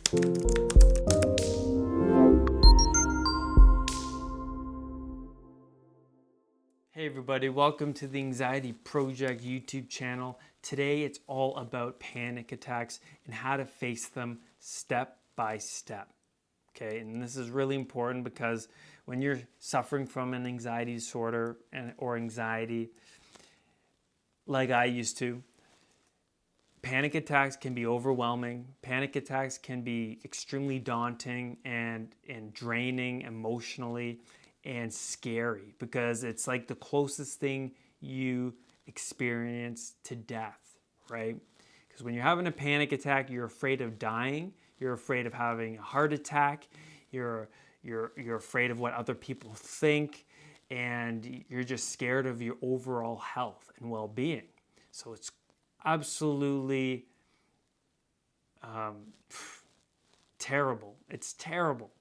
Hey everybody, welcome to the Anxiety Project YouTube channel. Today it's all about panic attacks and how to face them step by step. Okay, and this is really important because when you're suffering from an anxiety disorder or anxiety like I used to, panic attacks can be overwhelming. Panic attacks can be extremely daunting and draining emotionally and scary because it's like the closest thing you experience to death, right? Because when you're having a panic attack, you're afraid of dying, you're afraid of having a heart attack, you're afraid of what other people think, and you're just scared of your overall health and well-being. So it's absolutely terrible. It's terrible.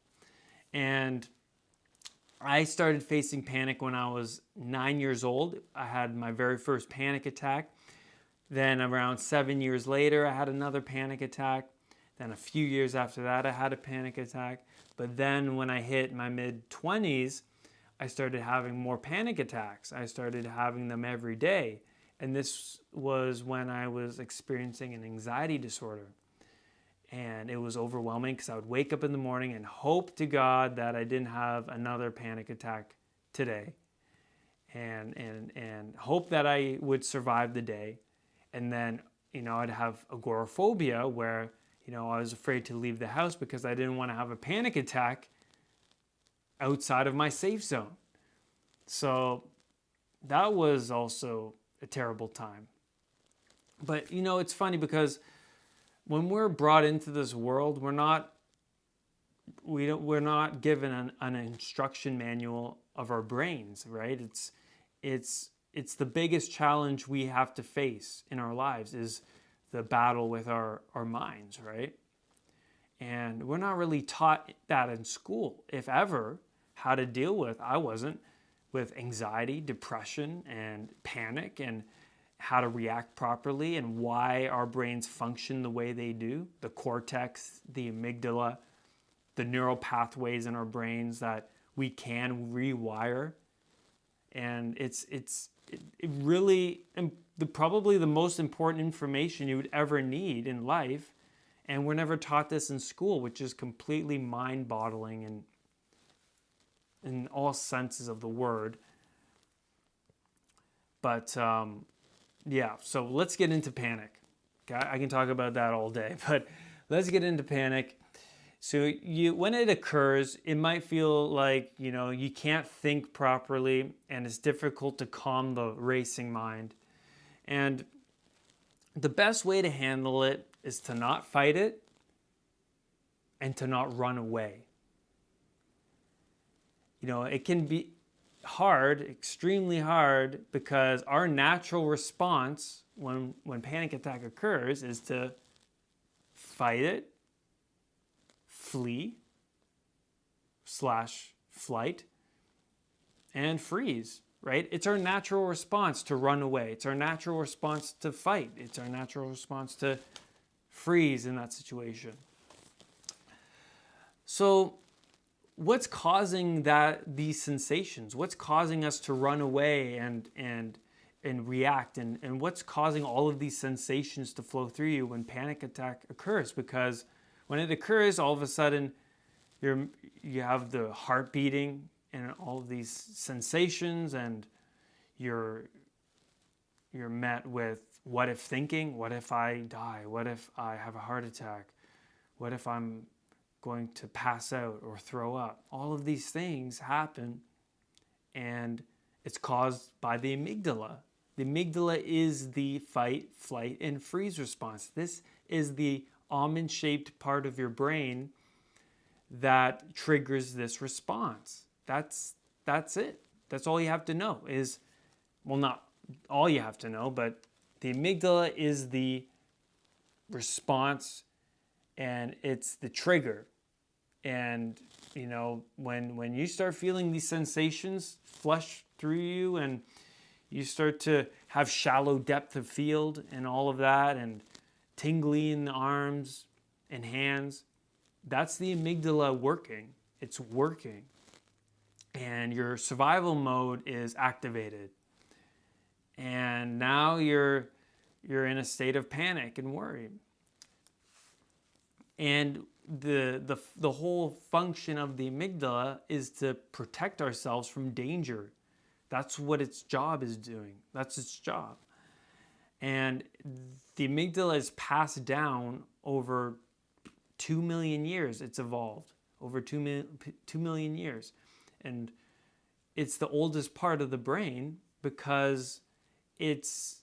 And I started facing panic when I was 9 years old. I had my very first panic attack. Then around 7 years later, I had another panic attack. Then a few years after that, I had a panic attack. But then when I hit my mid-20s, I started having more panic attacks. I started having them every day. And this was when I was experiencing an anxiety disorder. And it was overwhelming because I would wake up in the morning and hope to God that I didn't have another panic attack today, and hope that I would survive the day. And then, I'd have agoraphobia where, I was afraid to leave the house because I didn't want to have a panic attack outside of my safe zone. So that was also a terrible time. But, it's funny because when we're brought into this world, we're not given an instruction manual of our brains, right? It's the biggest challenge we have to face in our lives is the battle with our minds, right? And we're not really taught that in school, if ever, how to deal with, I wasn't, with anxiety, depression, and panic, and how to react properly and why our brains function the way they do. The cortex, the amygdala, the neural pathways in our brains that we can rewire. And it's really probably the most important information you would ever need in life. And we're never taught this in school, which is completely mind-boggling and in all senses of the word. But yeah, so let's get into panic. Okay, I can talk about that all day, but let's get into panic. So when it occurs, it might feel like, you can't think properly and it's difficult to calm the racing mind. And the best way to handle it is to not fight it and to not run away. It can be hard, extremely hard, because our natural response when panic attack occurs is to fight it, flee / flight, and freeze, right? It's our natural response to run away. It's our natural response to fight. It's our natural response to freeze in that situation. So what's causing these sensations? What's causing us to run away and react? And what's causing all of these sensations to flow through you when panic attack occurs? Because when it occurs, all of a sudden you have the heart beating and all of these sensations, and you're met with what if thinking. What if I die? What if I have a heart attack? What if I'm going to pass out or throw up? All of these things happen, and it's caused by the amygdala. The amygdala is the fight, flight, and freeze response. This is the almond-shaped part of your brain that triggers this response. That's it. That's all you have to know is, well, not all you have to know, but the amygdala is the response and it's the trigger. And, when you start feeling these sensations flush through you and you start to have shallow depth of field and all of that, and tingly in the arms and hands, That's the amygdala working. It's working. And your survival mode is activated. And now you're in a state of panic and worry. And the whole function of the amygdala is to protect ourselves from danger. That's what its job is doing. That's its job. And the amygdala is passed down over 2 million years. It's evolved over 2 million years. And it's the oldest part of the brain because it's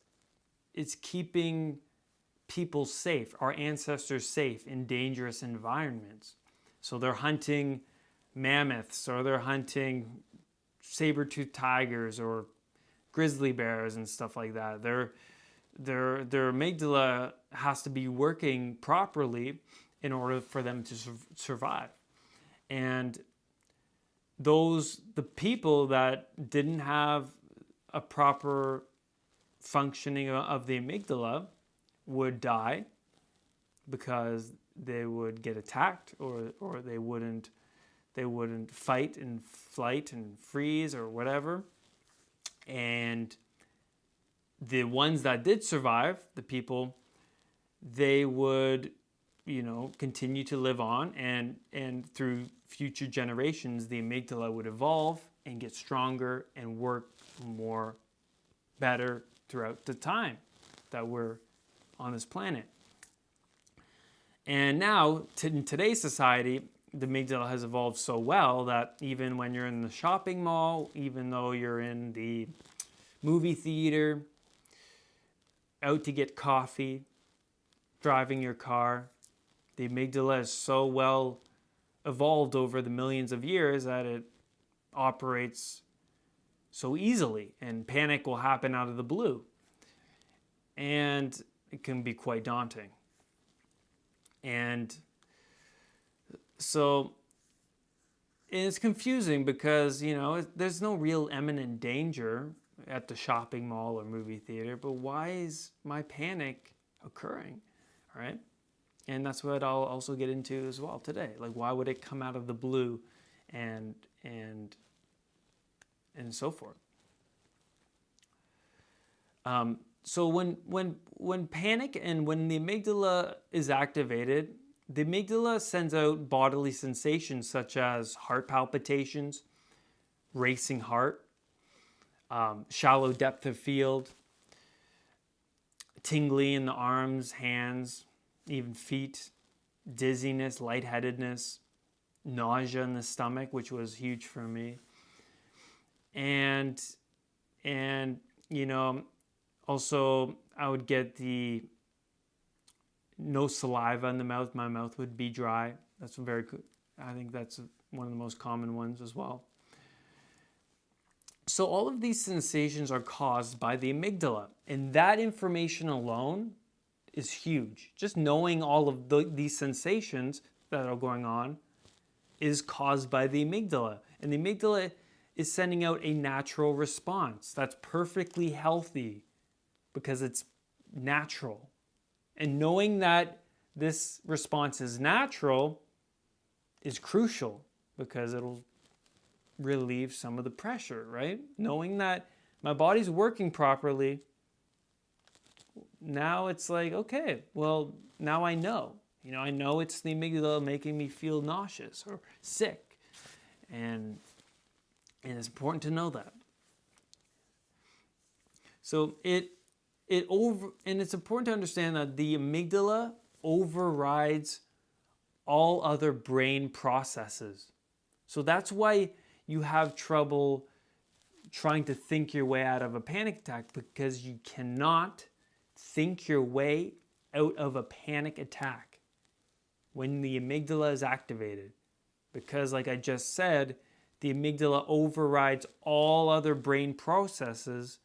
keeping people safe, our ancestors safe in dangerous environments. So they're hunting mammoths, or they're hunting saber-toothed tigers or grizzly bears and stuff like that. Their amygdala has to be working properly in order for them to survive. And the people that didn't have a proper functioning of the amygdala would die because they would get attacked, or they wouldn't fight and flight and freeze or whatever. And the ones that did survive, the people, they would, continue to live on, and through future generations, the amygdala would evolve and get stronger and work better throughout the time that we're on this planet. And now, in today's society, the amygdala has evolved so well that even when you're in the shopping mall, even though you're in the movie theater, out to get coffee, driving your car, the amygdala is so well evolved over the millions of years that it operates so easily, and panic will happen out of the blue. And it can be quite daunting. And so it's confusing because, there's no real imminent danger at the shopping mall or movie theater, but why is my panic occurring? All right? And that's what I'll also get into as well today. Like, why would it come out of the blue and so forth? So when panic and when the amygdala is activated, the amygdala sends out bodily sensations such as heart palpitations, racing heart, shallow depth of field, tingling in the arms, hands, even feet, dizziness, lightheadedness, nausea in the stomach, which was huge for me. And also, I would get the no saliva in the mouth. My mouth would be dry. That's very good. I think that's one of the most common ones as well. So all of these sensations are caused by the amygdala. And that information alone is huge. Just knowing all of these sensations that are going on is caused by the amygdala. And the amygdala is sending out a natural response that's perfectly healthy, because it's natural. And knowing that this response is natural is crucial, because it'll relieve some of the pressure, right? Knowing that my body's working properly, now it's like, okay, well, now I know. I know it's the amygdala making me feel nauseous or sick. And it's important to know that. So it's important to understand that the amygdala overrides all other brain processes. So that's why you have trouble trying to think your way out of a panic attack, because you cannot think your way out of a panic attack when the amygdala is activated. Because like I just said, the amygdala overrides all other brain processes.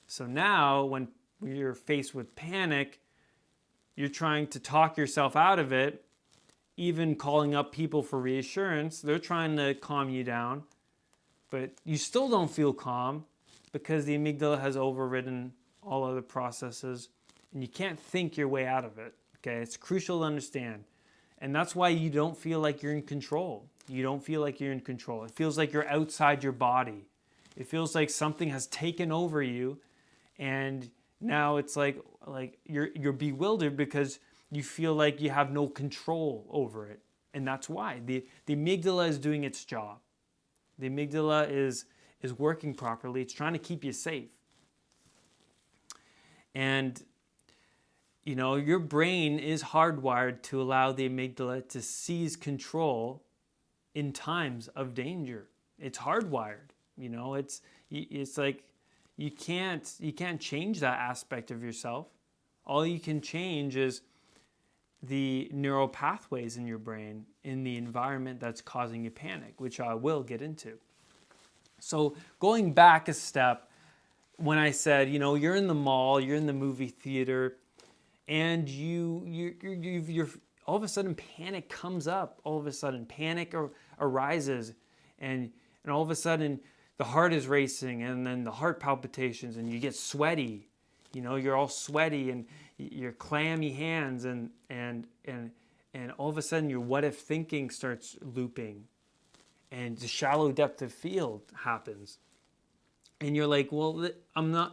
So now when you're faced with panic, you're trying to talk yourself out of it, even calling up people for reassurance. They're trying to calm you down, but you still don't feel calm because the amygdala has overridden all other processes, and you can't think your way out of it. Okay, it's crucial to understand. And that's why you don't feel like you're in control. You don't feel like you're in control. It feels like you're outside your body. It feels like something has taken over you, and now it's like you're bewildered because you feel like you have no control over it. And that's why the amygdala is doing its job. The amygdala is working properly. It's trying to keep you safe. And you know, your brain is hardwired to allow the amygdala to seize control in times of danger. It's hardwired. You know, it's like you can't change that aspect of yourself. All you can change is the neural pathways in your brain in the environment that's causing you panic, which I will get into. So going back a step, when I said, you know, you're in the mall, you're in the movie theater, and you're all of a sudden panic comes up. All of a sudden panic arises, and all of a sudden the heart is racing, and then the heart palpitations, and you get sweaty. You know, you're all sweaty, and your clammy hands, and all of a sudden your what if thinking starts looping, and the shallow depth of field happens. And you're like, well,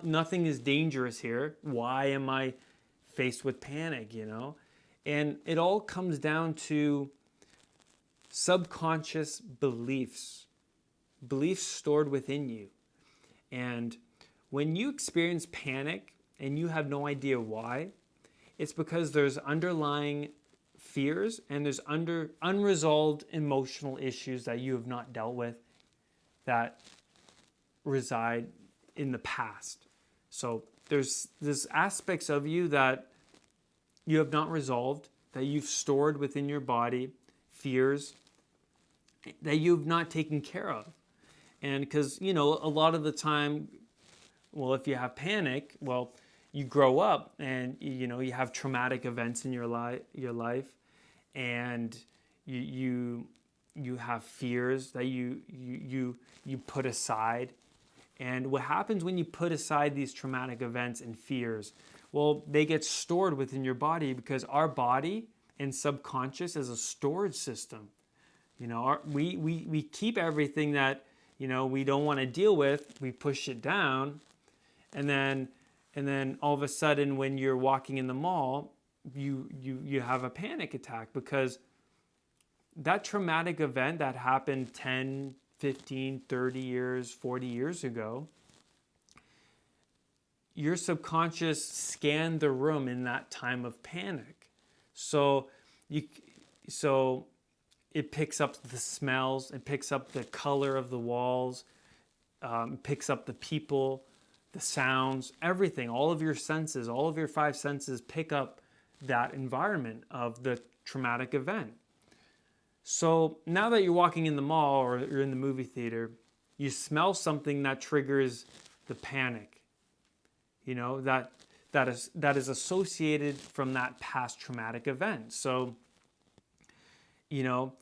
nothing is dangerous here. Why am I faced with panic, you know? And it all comes down to subconscious beliefs stored within you. And when you experience panic and you have no idea why, it's because there's underlying fears and there's unresolved emotional issues that you have not dealt with that reside in the past. So there's aspects of you that you have not resolved, that you've stored within your body, fears that you've not taken care of. And because, you know, a lot of the time, well, if you have panic, well, you grow up and, you know, you have traumatic events in your life, and you have fears that you put aside. And what happens when you put aside these traumatic events and fears? Well, they get stored within your body, because our body and subconscious is a storage system. You know, we keep everything that, you know, we don't want to deal with. We push it down, and then all of a sudden, when you're walking in the mall, you have a panic attack, because that traumatic event that happened 10, 15, 30 years, 40 years ago, your subconscious scanned the room in that time of panic. So it picks up the smells, it picks up the color of the walls, picks up the people, the sounds, everything. All of your senses, all of your five senses pick up that environment of the traumatic event. So now that you're walking in the mall or you're in the movie theater, you smell something that triggers the panic. You know, that is associated from that past traumatic event. So, you know,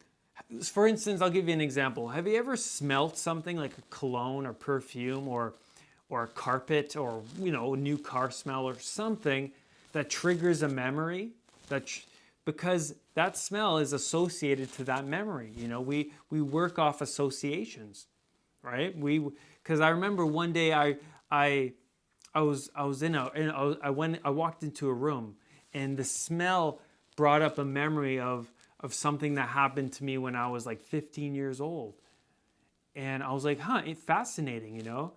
for instance, I'll give you an example. Have you ever smelled something like a cologne or perfume or a carpet, or, you know, a new car smell or something that triggers a memory? Because that smell is associated to that memory. You know, we work off associations, right? Because I remember one day I walked into a room, and the smell brought up a memory of something that happened to me when I was like 15 years old. And I was like, it's fascinating, you know,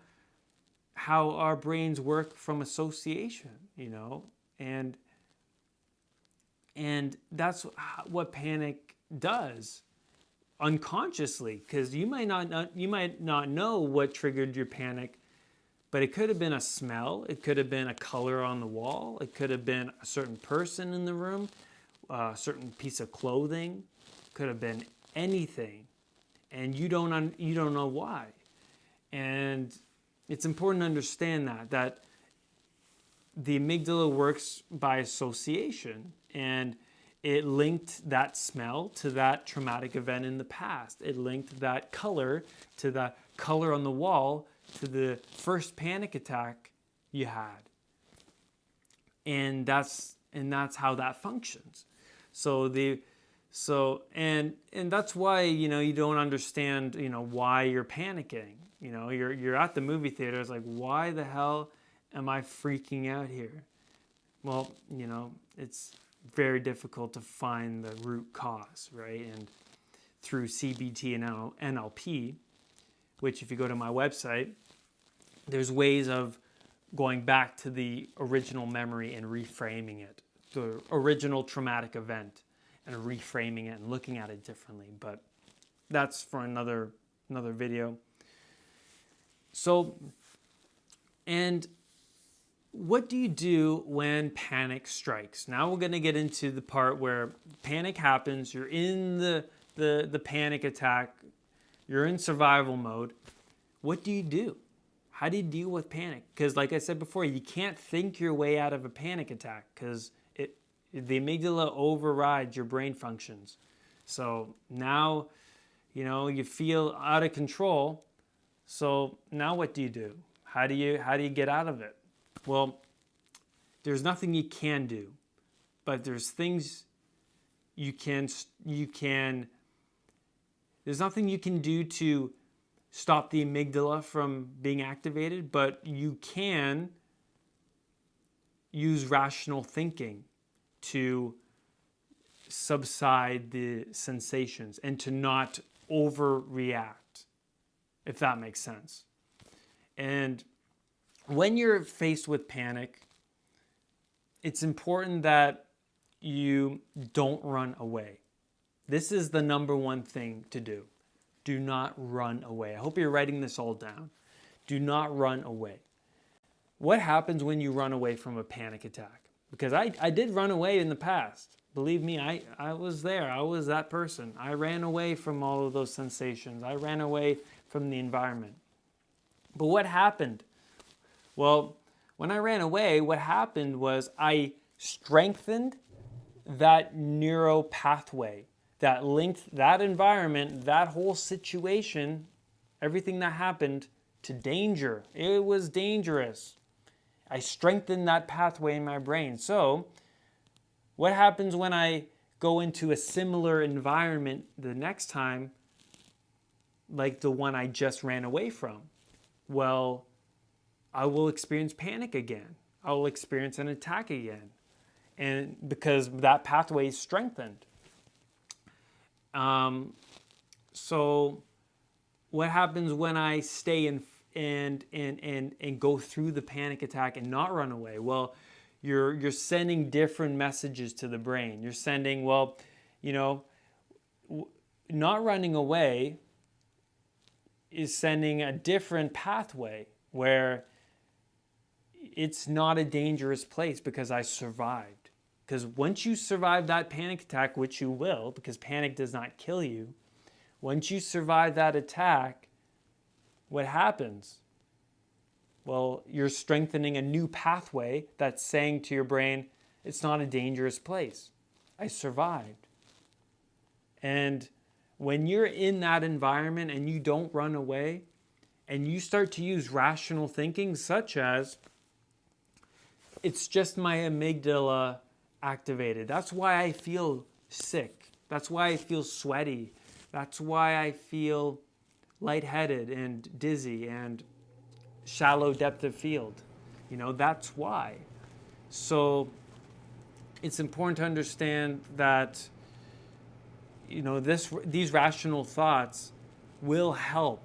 how our brains work from association, you know, and that's what panic does unconsciously, because you might not know what triggered your panic, but it could have been a smell, it could have been a color on the wall, it could have been a certain person in the room, a certain piece of clothing, could have been anything, and you don't know why. And it's important to understand that the amygdala works by association, and it linked that smell to that traumatic event in the past. It linked that color to the color on the wall to the first panic attack you had. And that's how that functions. So the So, and that's why, you don't understand, why you're panicking. You're at the movie theater. It's like, why the hell am I freaking out here? Well, it's very difficult to find the root cause, right? And through CBT and NLP, which if you go to my website, there's ways of going back to the original memory and reframing it, the original traumatic event, and reframing it and looking at it differently. But that's for another video. So, and what do you do when panic strikes? Now we're going to get into the part where panic happens. You're in the panic attack. You're in survival mode. What do you do? How do you deal with panic? Because like I said before, you can't think your way out of a panic attack because the amygdala overrides your brain functions. So now, you feel out of control. So now what do you do? How do you get out of it? Well, there's nothing you can do, but there's things there's nothing you can do to stop the amygdala from being activated, but you can use rational thinking to subside the sensations and to not overreact, if that makes sense. And when you're faced with panic, it's important that you don't run away. This is the number one thing to do. Do not run away. I hope you're writing this all down. Do not run away. What happens when you run away from a panic attack? Because I did run away in the past. Believe me, I was there. I was that person. I ran away from all of those sensations. I ran away from the environment. But what happened? Well, when I ran away, what happened was I strengthened that neural pathway that linked that environment, that whole situation, everything that happened to danger. It was dangerous. I strengthened that pathway in my brain. So what happens when I go into a similar environment the next time, like the one I just ran away from? Well, I will experience panic again. I will experience an attack again. And because that pathway is strengthened. So what happens when I stay and go through the panic attack and not run away? Well, you're sending different messages to the brain. You're sending, not running away is sending a different pathway where it's not a dangerous place because I survived. Because once you survive that panic attack, which you will, because panic does not kill you, once you survive that attack, what happens? Well, you're strengthening a new pathway that's saying to your brain, it's not a dangerous place. I survived. And when you're in that environment and you don't run away, and you start to use rational thinking, such as, it's just my amygdala activated. That's why I feel sick. That's why I feel sweaty. That's why I feel lightheaded and dizzy and shallow depth of field. That's why. So it's important to understand that, these rational thoughts will help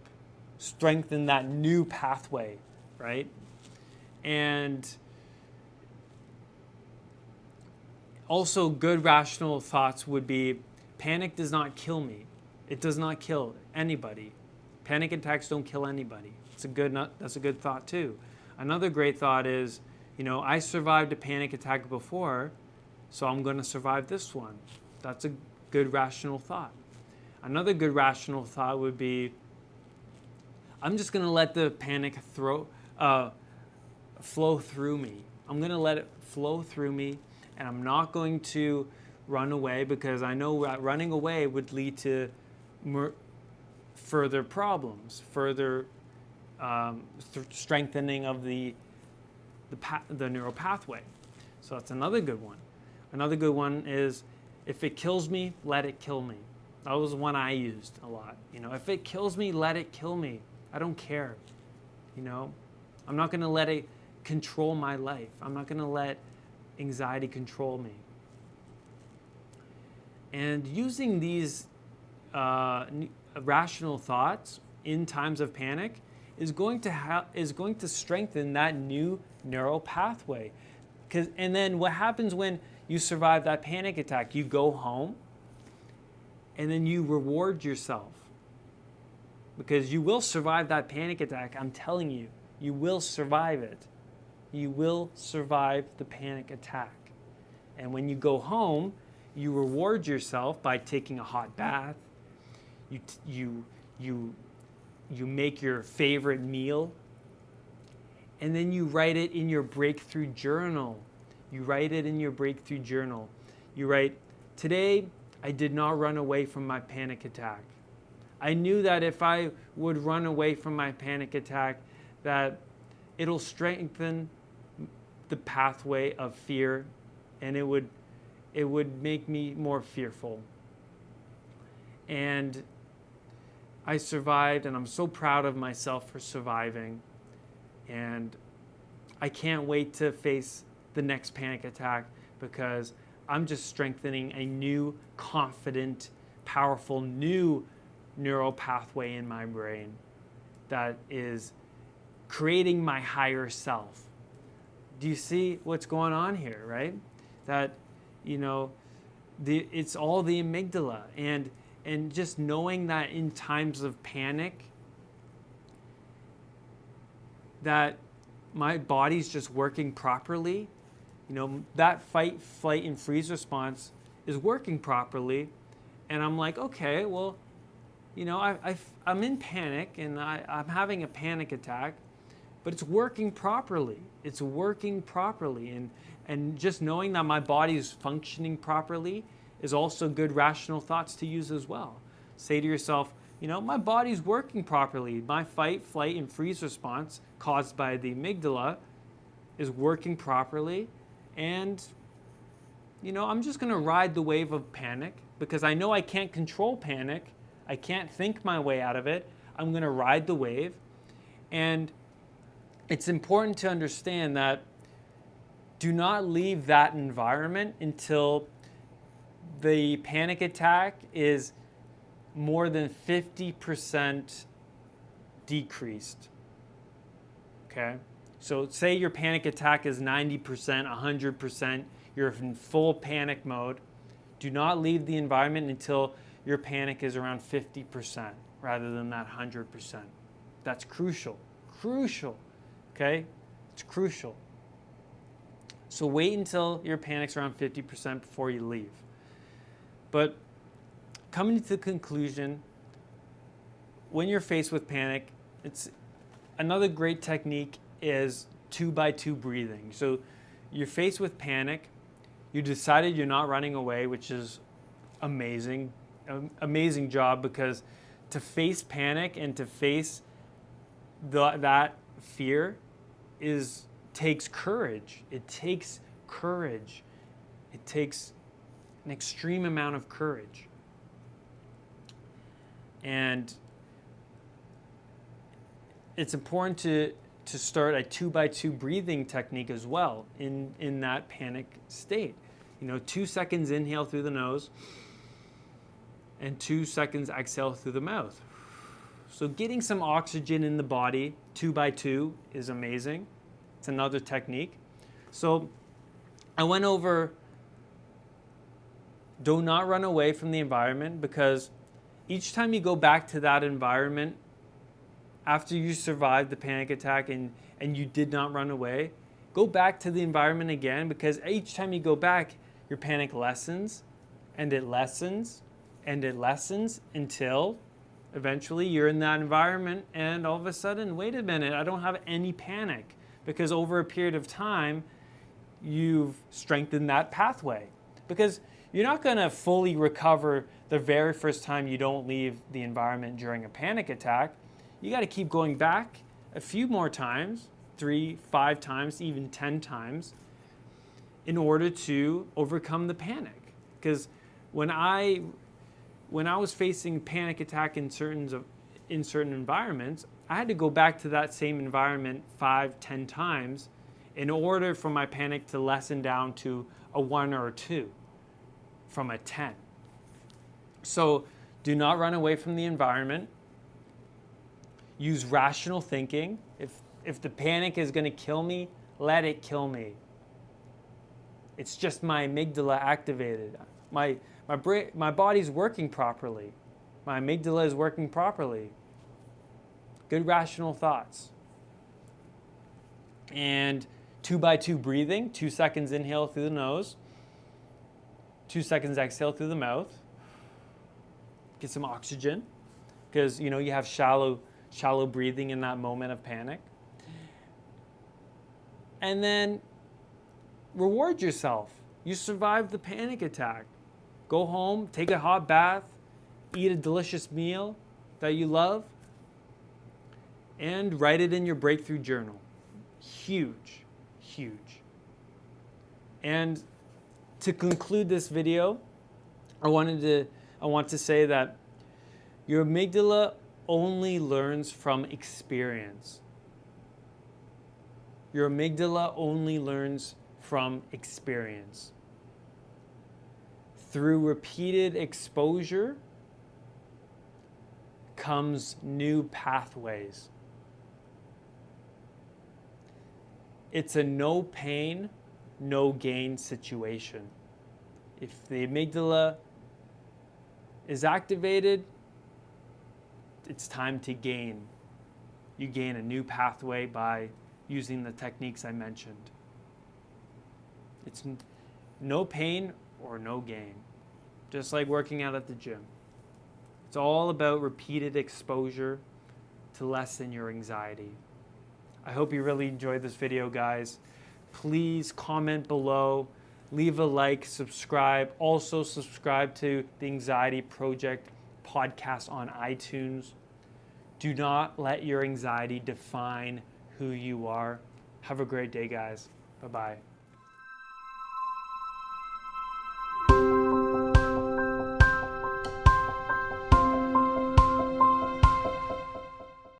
strengthen that new pathway, right? And also, good rational thoughts would be, panic does not kill me. It does not kill anybody. Panic attacks don't kill anybody. That's a good thought too. Another great thought is, I survived a panic attack before, so I'm going to survive this one. That's a good rational thought. Another good rational thought would be, I'm just going to let the panic flow through me. I'm going to let it flow through me. And I'm not going to run away because I know that running away would lead to further problems, further strengthening of the neural pathway. So that's another good one. Another good one is, If it kills me, let it kill me. That was one I used a lot. If it kills me, let it kill me. I don't care. I'm not going to let it control my life. I'm not going to let anxiety control me. And using these rational thoughts in times of panic is going to strengthen that new neural pathway. And then what happens when you survive that panic attack? You go home and then you reward yourself, because you will survive that panic attack. I'm telling you, you will survive it. You will survive the panic attack. And when you go home, you reward yourself by taking a hot bath. You make your favorite meal, and then you write it in your breakthrough journal. You write it in your breakthrough journal. You write, today I did not run away from my panic attack. I knew that if I would run away from my panic attack, that it'll strengthen the pathway of fear, and it would make me more fearful. And I survived, and I'm so proud of myself for surviving. And I can't wait to face the next panic attack, because I'm just strengthening a new, confident, powerful, new neural pathway in my brain that is creating my higher self. Do you see what's going on here, right? That, it's all the amygdala. And just knowing that in times of panic, that my body's just working properly, that fight, flight, and freeze response is working properly. And I'm like, okay, well, I'm in panic, and I'm having a panic attack, but it's working properly. It's working properly. And just knowing that my body is functioning properly is also good rational thoughts to use as well. Say to yourself, my body's working properly. My fight, flight, and freeze response caused by the amygdala is working properly. And, I'm just going to ride the wave of panic, because I know I can't control panic. I can't think my way out of it. I'm going to ride the wave. And it's important to understand that do not leave that environment until the panic attack is more than 50% decreased. Okay? So say your panic attack is 90%, 100%, you're in full panic mode. Do not leave the environment until your panic is around 50% rather than that 100%. That's crucial. Crucial. Okay? It's crucial. So wait until your panic's around 50% before you leave. But coming to the conclusion, when you're faced with panic, it's another great technique is 2x2 breathing. So you're faced with panic, you decided you're not running away, which is amazing. Amazing job, because to face panic and to face that fear takes courage. It takes courage. It takes an extreme amount of courage. And it's important to start a 2x2 breathing technique as well in that panic state. 2 seconds inhale through the nose and 2 seconds exhale through the mouth. So getting some oxygen in the body, 2x2, is amazing. It's another technique. So I went over, do not run away from the environment, because each time you go back to that environment after you survived the panic attack and you did not run away, go back to the environment again, because each time you go back, your panic lessens, and it lessens, and it lessens until eventually you're in that environment and all of a sudden, wait a minute, I don't have any panic, because over a period of time, you've strengthened that pathway. Because you're not going to fully recover the very first time you don't leave the environment during a panic attack. You got to keep going back a few more times, 3, 5 times, even 10 times, in order to overcome the panic. Because when I was facing panic attack in certain environments, I had to go back to that same environment 5, 10 times in order for my panic to lessen down to a 1 or a 2 from a 10. So do not run away from the environment. Use rational thinking. If the panic is going to kill me, let it kill me. It's just my amygdala activated. My body's working properly. My amygdala is working properly. Good rational thoughts. And 2x2 breathing, 2 seconds inhale through the nose, 2 seconds exhale through the mouth. Get some oxygen, because you have shallow breathing in that moment of panic. And then reward yourself. You survived the panic attack. Go home, take a hot bath, eat a delicious meal that you love, and write it in your breakthrough journal. Huge, huge. And to conclude this video, I want to say that your amygdala only learns from experience. Your amygdala only learns from experience. Through repeated exposure comes new pathways. It's a no pain, no gain situation. If the amygdala is activated, it's time to gain. You gain a new pathway by using the techniques I mentioned. It's no pain or no gain, just like working out at the gym. It's all about repeated exposure to lessen your anxiety. I hope you really enjoyed this video, guys. Please comment below, leave a like, subscribe. Also subscribe to the Anxiety Project podcast on iTunes. Do not let your anxiety define who you are. Have a great day, guys. Bye-bye.